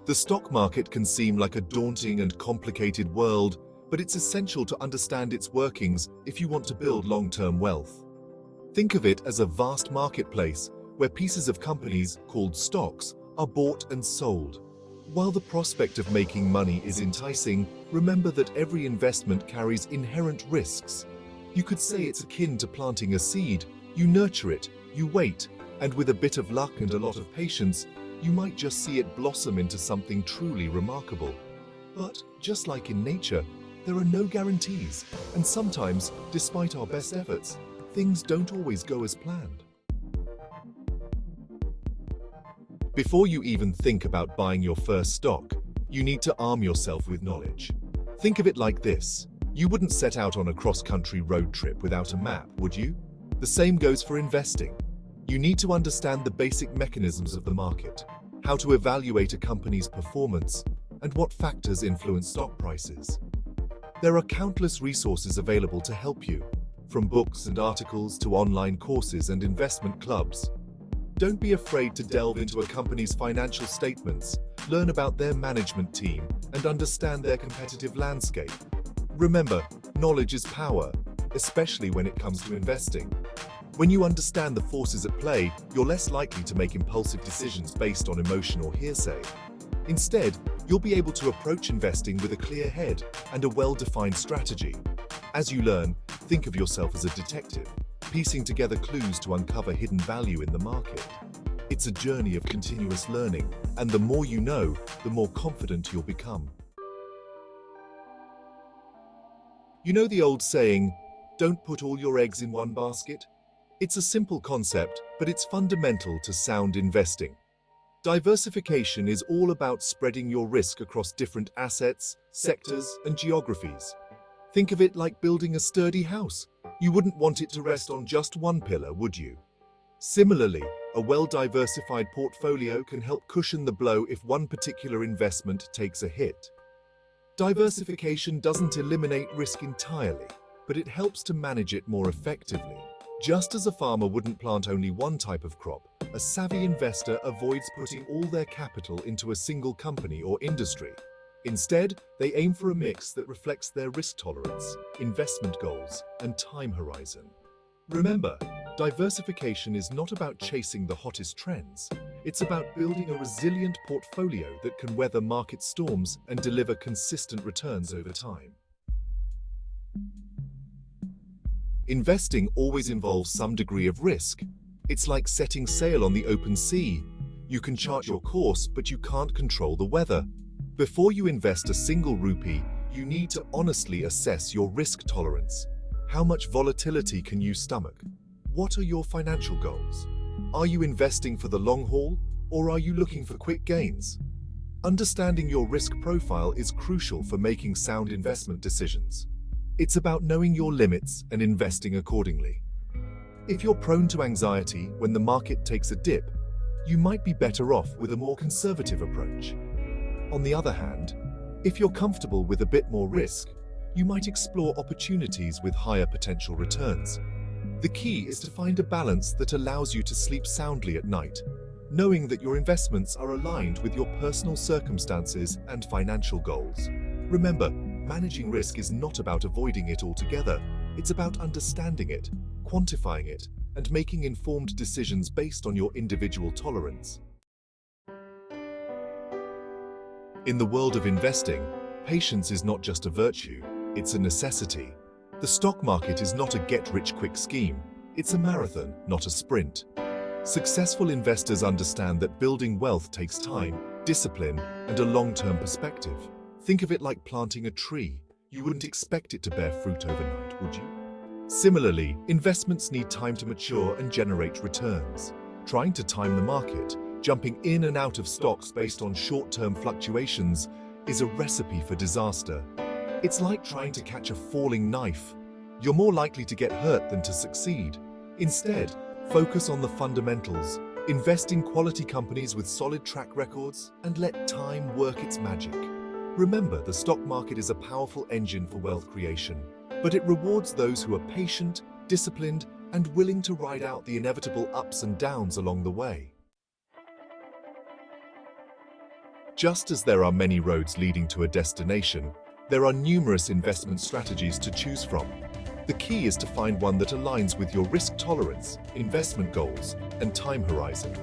The stock market can seem like a daunting and complicated world, but it's essential to understand its workings if you want to build long-term wealth. Think of it as a vast marketplace where pieces of companies, called stocks, are bought and sold. While the prospect of making money is enticing, remember that every investment carries inherent risks. You could say it's akin to planting a seed. You nurture it, you wait, and with a bit of luck and a lot of patience, you might just see it blossom into something truly remarkable. But, just like in nature, there are no guarantees, and sometimes, despite our best efforts, things don't always go as planned. Before you even think about buying your first stock, you need to arm yourself with knowledge. Think of it like this. You wouldn't set out on a cross-country road trip without a map, would you? The same goes for investing. You need to understand the basic mechanisms of the market, how to evaluate a company's performance, and what factors influence stock prices. There are countless resources available to help you, from books and articles to online courses and investment clubs. Don't be afraid to delve into a company's financial statements, learn about their management team, and understand their competitive landscape. Remember, knowledge is power, especially when it comes to investing. When you understand the forces at play, you're less likely to make impulsive decisions based on emotion or hearsay. Instead, you'll be able to approach investing with a clear head and a well-defined strategy. As you learn, think of yourself as a detective, piecing together clues to uncover hidden value in the market. It's a journey of continuous learning, and the more you know, the more confident you'll become. You know the old saying, "Don't put all your eggs in one basket"? It's a simple concept, but it's fundamental to sound investing. Diversification is all about spreading your risk across different assets, sectors, and geographies. Think of it like building a sturdy house. You wouldn't want it to rest on just one pillar, would you? Similarly, a well-diversified portfolio can help cushion the blow if one particular investment takes a hit. Diversification doesn't eliminate risk entirely, but it helps to manage it more effectively. Just as a farmer wouldn't plant only one type of crop, a savvy investor avoids putting all their capital into a single company or industry. Instead, they aim for a mix that reflects their risk tolerance, investment goals, and time horizon. Remember, diversification is not about chasing the hottest trends. It's about building a resilient portfolio that can weather market storms and deliver consistent returns over time. Investing always involves some degree of risk. It's like setting sail on the open sea. You can chart your course, but you can't control the weather. Before you invest a single rupee, you need to honestly assess your risk tolerance. How much volatility can you stomach? What are your financial goals? Are you investing for the long haul, or are you looking for quick gains? Understanding your risk profile is crucial for making sound investment decisions. It's about knowing your limits and investing accordingly. If you're prone to anxiety when the market takes a dip, you might be better off with a more conservative approach. On the other hand, if you're comfortable with a bit more risk, you might explore opportunities with higher potential returns. The key is to find a balance that allows you to sleep soundly at night, knowing that your investments are aligned with your personal circumstances and financial goals. Remember, managing risk is not about avoiding it altogether. It's about understanding it, quantifying it, and making informed decisions based on your individual tolerance. In the world of investing, patience is not just a virtue, it's a necessity. The stock market is not a get-rich-quick scheme. It's a marathon, not a sprint. Successful investors understand that building wealth takes time, discipline, and a long-term perspective. Think of it like planting a tree. You wouldn't expect it to bear fruit overnight, would you? Similarly, investments need time to mature and generate returns. Trying to time the market, jumping in and out of stocks based on short-term fluctuations, is a recipe for disaster. It's like trying to catch a falling knife. You're more likely to get hurt than to succeed. Instead, focus on the fundamentals, invest in quality companies with solid track records, and let time work its magic. Remember, the stock market is a powerful engine for wealth creation, but it rewards those who are patient, disciplined, and willing to ride out the inevitable ups and downs along the way. Just as there are many roads leading to a destination, there are numerous investment strategies to choose from. The key is to find one that aligns with your risk tolerance, investment goals, and time horizon.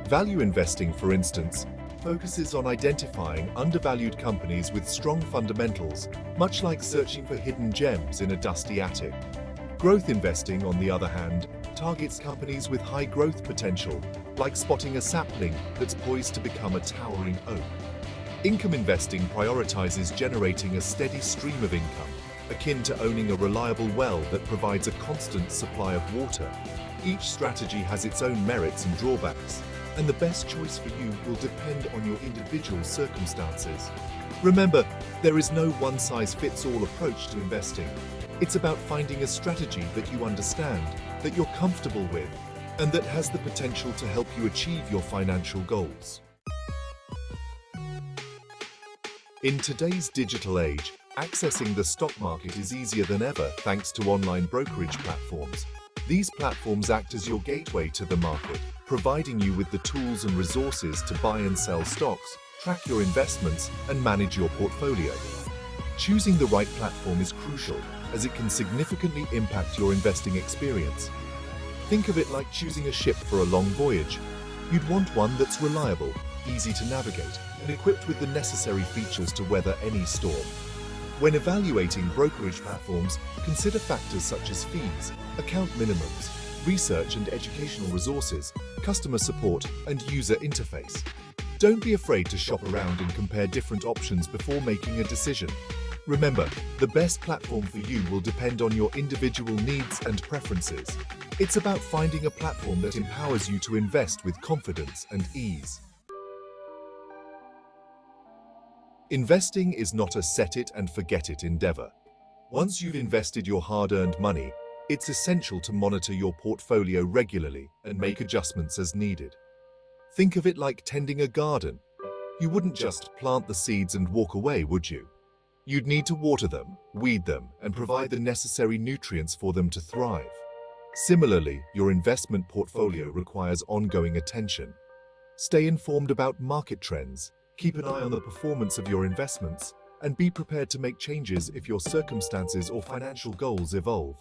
Value investing, for instance, focuses on identifying undervalued companies with strong fundamentals, much like searching for hidden gems in a dusty attic. Growth investing, on the other hand, targets companies with high growth potential, like spotting a sapling that's poised to become a towering oak. Income investing prioritizes generating a steady stream of income, akin to owning a reliable well that provides a constant supply of water. Each strategy has its own merits and drawbacks, and the best choice for you will depend on your individual circumstances. Remember, there is no one-size-fits-all approach to investing. It's about finding a strategy that you understand, that you're comfortable with, and that has the potential to help you achieve your financial goals. In today's digital age, accessing the stock market is easier than ever thanks to online brokerage platforms. These platforms act as your gateway to the market, providing you with the tools and resources to buy and sell stocks, track your investments, and manage your portfolio. Choosing the right platform is crucial, as it can significantly impact your investing experience. Think of it like choosing a ship for a long voyage. You'd want one that's reliable, easy to navigate, and equipped with the necessary features to weather any storm. When evaluating brokerage platforms, consider factors such as fees, account minimums, research and educational resources, customer support, and user interface. Don't be afraid to shop around and compare different options before making a decision. Remember, the best platform for you will depend on your individual needs and preferences. It's about finding a platform that empowers you to invest with confidence and ease. Investing is not a set-it-and-forget-it endeavor. Once you've invested your hard-earned money, it's essential to monitor your portfolio regularly and make adjustments as needed. Think of it like tending a garden. You wouldn't just plant the seeds and walk away, would you? You'd need to water them, weed them, and provide the necessary nutrients for them to thrive. Similarly, your investment portfolio requires ongoing attention. Stay informed about market trends, keep an eye on the performance of your investments, and be prepared to make changes if your circumstances or financial goals evolve.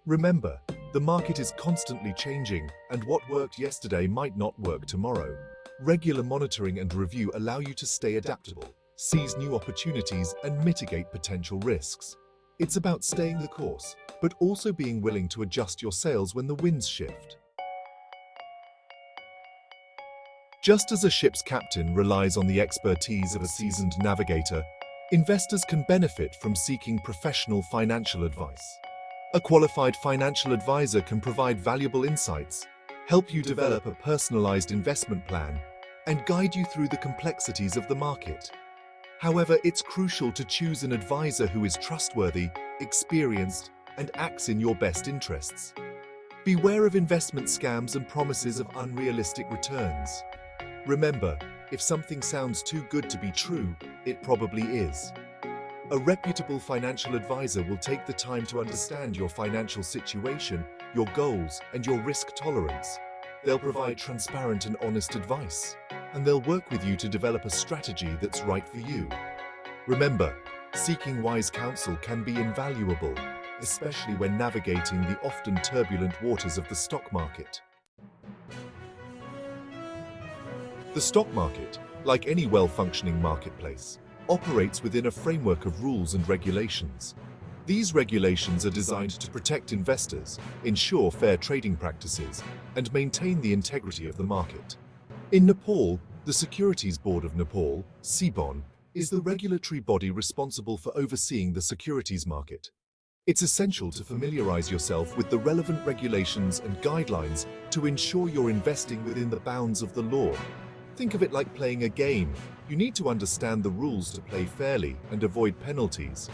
Remember, the market is constantly changing, and what worked yesterday might not work tomorrow. Regular monitoring and review allow you to stay adaptable, seize new opportunities, and mitigate potential risks. It's about staying the course, but also being willing to adjust your sails when the winds shift. Just as a ship's captain relies on the expertise of a seasoned navigator, investors can benefit from seeking professional financial advice. A qualified financial advisor can provide valuable insights, help you develop a personalized investment plan, and guide you through the complexities of the market. However, it's crucial to choose an advisor who is trustworthy, experienced, and acts in your best interests. Beware of investment scams and promises of unrealistic returns. Remember, if something sounds too good to be true, it probably is. A reputable financial advisor will take the time to understand your financial situation, your goals, and your risk tolerance. They'll provide transparent and honest advice, and they'll work with you to develop a strategy that's right for you. Remember, seeking wise counsel can be invaluable, especially when navigating the often turbulent waters of the stock market. The stock market, like any well-functioning marketplace, operates within a framework of rules and regulations. These regulations are designed to protect investors, ensure fair trading practices, and maintain the integrity of the market. In Nepal, the Securities Board of Nepal, SEBON, is the regulatory body responsible for overseeing the securities market. It's essential to familiarize yourself with the relevant regulations and guidelines to ensure you're investing within the bounds of the law. Think of it like playing a game. You need to understand the rules to play fairly and avoid penalties.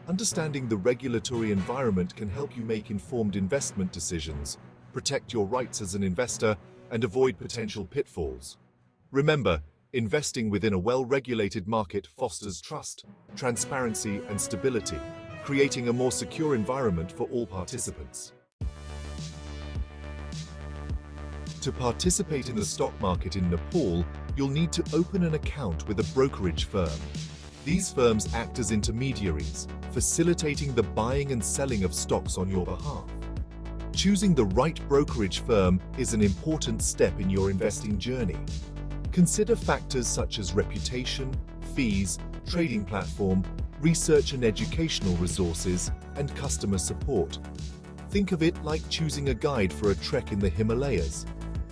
Understanding the regulatory environment can help you make informed investment decisions, protect your rights as an investor, and avoid potential pitfalls. Remember, investing within a well-regulated market fosters trust, transparency, and stability, creating a more secure environment for all participants. To participate in the stock market in Nepal, you'll need to open an account with a brokerage firm. These firms act as intermediaries, facilitating the buying and selling of stocks on your behalf. Choosing the right brokerage firm is an important step in your investing journey. Consider factors such as reputation, fees, trading platform, research and educational resources, and customer support. Think of it like choosing a guide for a trek in the Himalayas.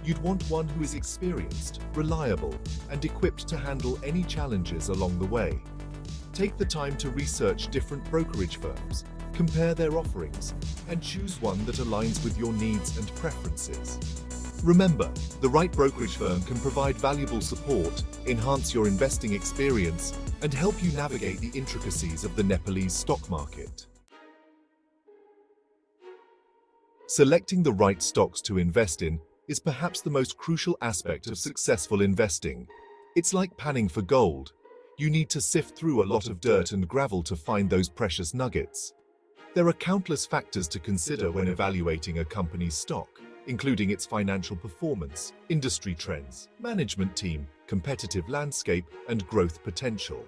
You'd want one who is experienced, reliable, and equipped to handle any challenges along the way. Take the time to research different brokerage firms, compare their offerings, and choose one that aligns with your needs and preferences. Remember, the right brokerage firm can provide valuable support, enhance your investing experience, and help you navigate the intricacies of the Nepalese stock market. Selecting the right stocks to invest in is perhaps the most crucial aspect of successful investing. It's like panning for gold. You need to sift through a lot of dirt and gravel to find those precious nuggets. There are countless factors to consider when evaluating a company's stock, including its financial performance, industry trends, management team, competitive landscape, and growth potential.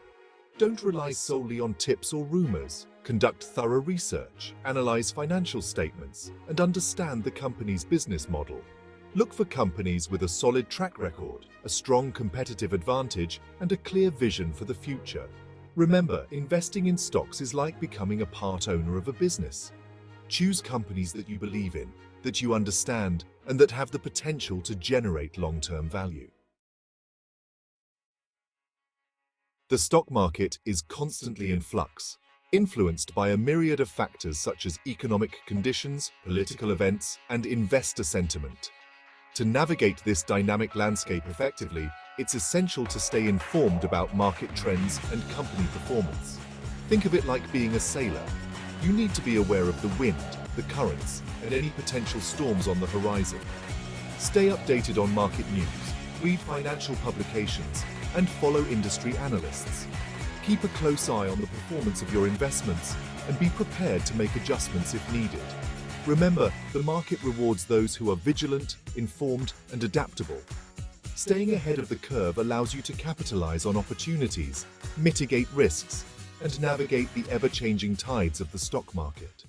Don't rely solely on tips or rumors. Conduct thorough research, analyze financial statements, and understand the company's business model. Look for companies with a solid track record, a strong competitive advantage, and a clear vision for the future. Remember, investing in stocks is like becoming a part owner of a business. Choose companies that you believe in, that you understand, and that have the potential to generate long-term value. The stock market is constantly in flux, influenced by a myriad of factors such as economic conditions, political events, and investor sentiment. To navigate this dynamic landscape effectively, it's essential to stay informed about market trends and company performance. Think of it like being a sailor. You need to be aware of the wind, the currents, and any potential storms on the horizon. Stay updated on market news, read financial publications, and follow industry analysts. Keep a close eye on the performance of your investments and be prepared to make adjustments if needed. Remember, the market rewards those who are vigilant, informed, and adaptable. Staying ahead of the curve allows you to capitalize on opportunities, mitigate risks, and navigate the ever-changing tides of the stock market.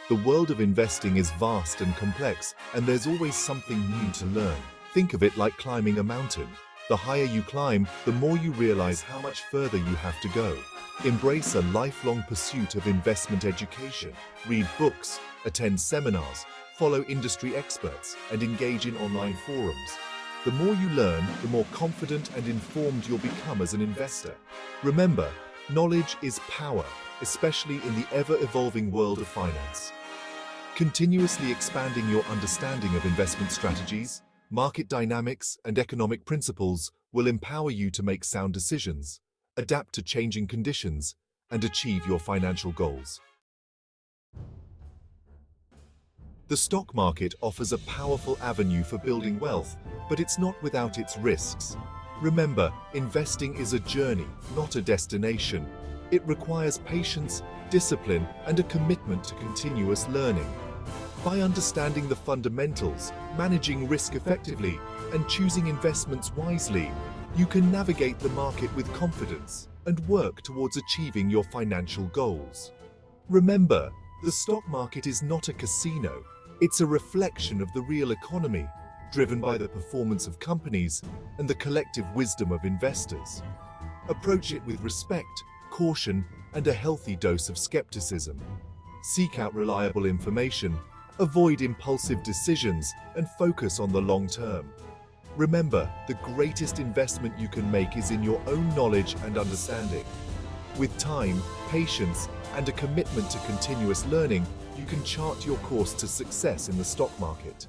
The world of investing is vast and complex, and there's always something new to learn. Think of it like climbing a mountain. The higher you climb, the more you realize how much further you have to go. Embrace a lifelong pursuit of investment education. Read books, attend seminars, follow industry experts, and engage in online forums. The more you learn, the more confident and informed you'll become as an investor. Remember, knowledge is power, especially in the ever-evolving world of finance. Continuously expanding your understanding of investment strategies, market dynamics, and economic principles will empower you to make sound decisions, adapt to changing conditions, and achieve your financial goals. The stock market offers a powerful avenue for building wealth, but it's not without its risks. Remember, investing is a journey, not a destination. It requires patience, discipline, and a commitment to continuous learning. By understanding the fundamentals, managing risk effectively, and choosing investments wisely, you can navigate the market with confidence and work towards achieving your financial goals. Remember, the stock market is not a casino. It's a reflection of the real economy, driven by the performance of companies and the collective wisdom of investors. Approach it with respect, caution, and a healthy dose of skepticism. Seek out reliable information, avoid impulsive decisions, and focus on the long term. Remember, the greatest investment you can make is in your own knowledge and understanding. With time, patience, and a commitment to continuous learning, you can chart your course to success in the stock market.